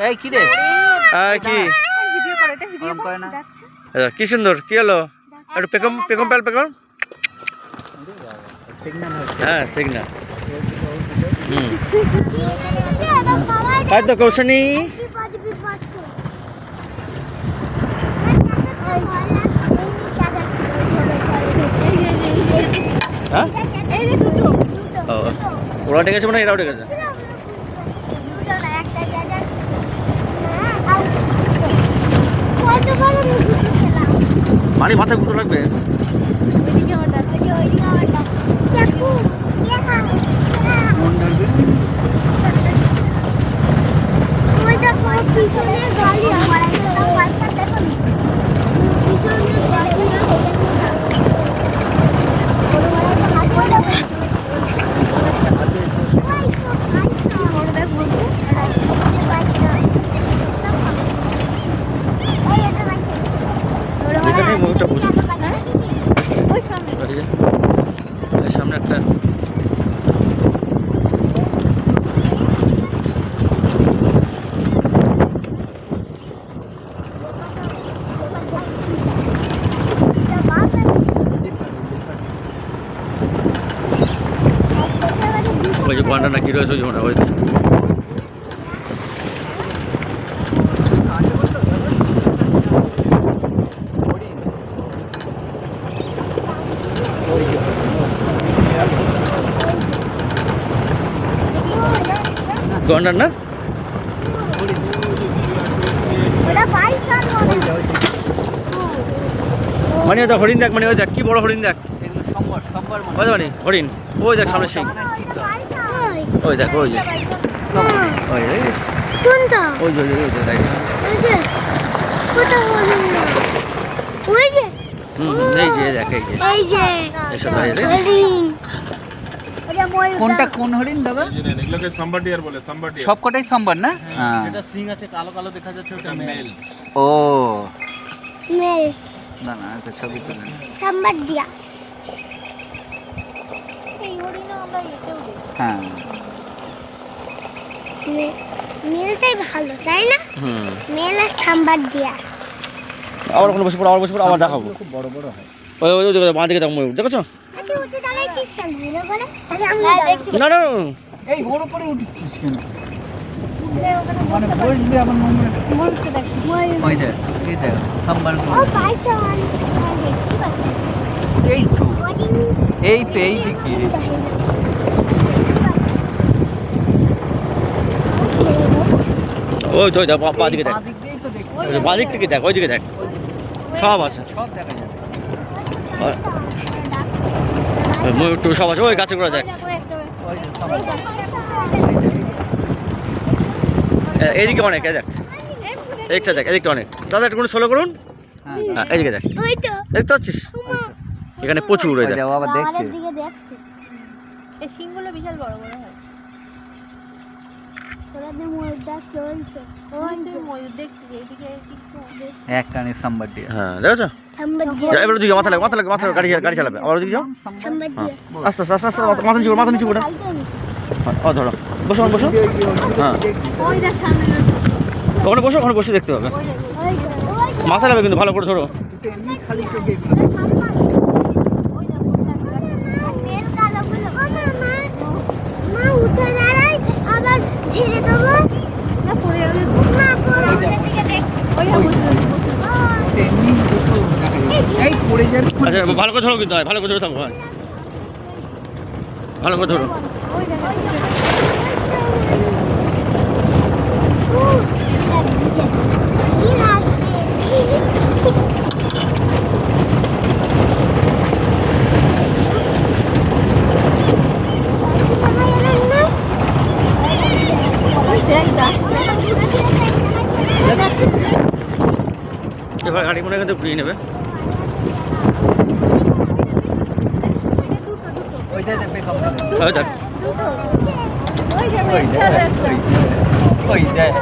এই কি রে? কি গরম করে না। কি সুন্দর, কি হলো? একটু পেকম পেকম পেল পেকম। হ্যাঁ সিগনাল। তাই তো কৌশনী। হ্যাঁ ওরা উঠে গেছে মানে এরা উঠে গেছে। মানে মাথায় গুঁতো লাগবে। সামনে একটা ওই যে গন্ডা না কি রয়েছে ওই ওই গন্ডার না মানে ওই হরিণ দেখ, মানে ওই দেখ কি বড় হরিণ দেখ, মানে হরিণ ওই দেখ সামনে সিং, ওই দেখ ওই যে ওই কোনটা ওই যে ওই যে ওই যে কোনটা ওই যে এই যে দেখ এই যে এসব কোনটা কোন হরিণ দাদা? এগুলোকে সাম্বার ডিয়ার বলে, সাম্বার ডিয়ার। সব কটাই সাম্বার না? হ্যাঁ। যেটা সিং আছে কালো কালো দেখা যাচ্ছে ওটা মেল। ও মেল না না এটা ছবি তুলেন। সাম্বার দিয়া এই হরিণও আমরা এতেও দেখি। হ্যাঁ মেলটাই ভালো তাই না? মেল আর সাম্বার দিয়া। আবার ওখানে বসে পড়ো, আবার বসে পড়ো, আবার দেখাবো। খুব বড় বড় হয়। ওই ওই ওই বাঁ দিকে দেখ ময়ূর দেখেছো? আচ্ছা ওতে দাঁড়াইছিস কেন ভিডিও করে? আরে আমি দেখতে না না এই ওর উপরে উঠছিস কেন? মানে বসবে আবার মনকে দেখ ওই দেখ এই দেখ সাম্বার ও পাইছন দেখতে পাচ্ছি এই তো এই তো এই দিকে ওই তো বাঁ দিকে দেখ, বাঁ দিক দিয়েই তো দেখতে বাঁ দিক থেকে দেখ, ওই দিকে দেখ সব আছে, সব দেখা যাচ্ছে। ময়ূর টু সব আছে, ওই গাছে করে দেখ। ওই যে সাম্বার এইদিকে অনেক, এই দেখ এইটা দেখ, এদিকটা অনেক। দাদা একটু করে সোলো করুন। হ্যাঁ হ্যাঁ এইদিকে দেখ, ওই তো দেখতে পাচ্ছিস এখানে প্রচুর। ওই দেখ ও আবার দেখছে। দিকে দেখছে এই শিংগুলো বিশাল বড় বড় হয়। ওরা যে ময়ূর দেখ চলছে ওই তুই ময়ূর দেখছিস এইদিকে কিছু এক কানে সাম্বার দিয়ে। হ্যাঁ দেখেছো? সাম্বার দিয়া এবার দিকে মাথা লাগে, মাথা লাগে, মাথা লাগে, গাড়ি চালাবে। আবার ওদিকে যাও, সাম্বার দিয়া আস্তে আস্তে আস্তে আস্তে মাথা নিচু করো, মাথা নিচু করে। ও ধরো, বসো বসো। হ্যাঁ ওই দেখ সামনে ওখানে বসো, ওখানে বসে দেখতে হবে। মাথা লাগবে কিন্তু ভালো করে ধরো। এমনি খালি চোখে মেল কালোগুলো ও মা উঠে দাঁড়াই আবার ছেড়ে দেবো না পড়ে যাবে। মা পড়ে দিকে দেখ ওই এমনি দুটো দেখা যাচ্ছে। এই পড়ে যাবে। আচ্ছা ভালো করে ধরো কিন্তু, ভালো করে ধরে থাকো, হয় ভালো করে ধরো। এবার গাড়ি মনে কিন্তু ঘুরিয়ে নেবে। ওই দেখ পেকআপ ওই দেখ ওই দেখ ওই দেখ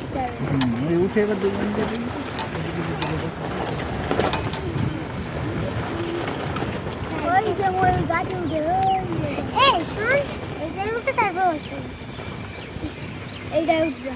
উঠতে হবে এই উঠে এবার দুজন যাবে ওই যে ওই গাছে উঠে এই শোন এইটাই উঠে তারপর এইটাই উঠবে